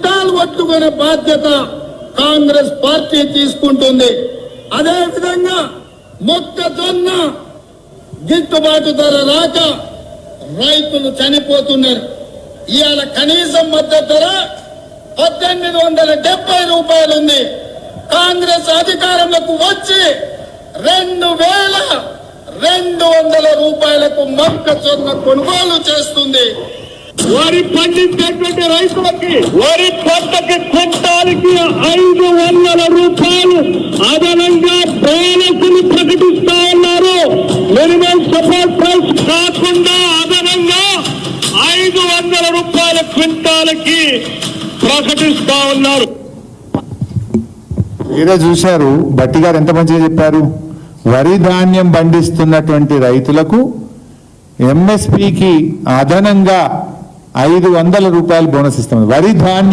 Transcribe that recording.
పట్టుకునే బాధ్యత కాంగ్రెస్ పార్టీ తీసుకుంటుంది. అదే విధంగా మొక్కజొన్న గిట్టుబాటు ధర రాక రైతులు చనిపోతున్నారు. ఇవాళ కనీస మద్దతు ధర 1870 రూపాయలు ఉంది. కాంగ్రెస్ అధికారంలోకి వచ్చి 2200 రూపాయలకు మొక్కజొన్న కొనుగోలు చేస్తుంది. వరి పండించేటువంటి రైతులకి వరి పంటకి క్వింటాల్కి 500 రూపాయలు అదనంగా బోనస్ని ప్రకటిస్తా ఉన్నారు. మినిమం సపోర్ట్ ప్రైస్ కాకుండా అదనంగా 500 రూపాయల క్వింటాల్కి ప్రకటిస్తా ఉన్నారు. మీరే చూశారు, భట్టి గారు ఎంత మంచిగా చెప్పారు. వరి ధాన్యం పండిస్తున్నటువంటి రైతులకు ఎంఎస్పికి అదనంగా 500 రూపాయలు బోనస్ ఇస్తాం. వరి ధాన్యం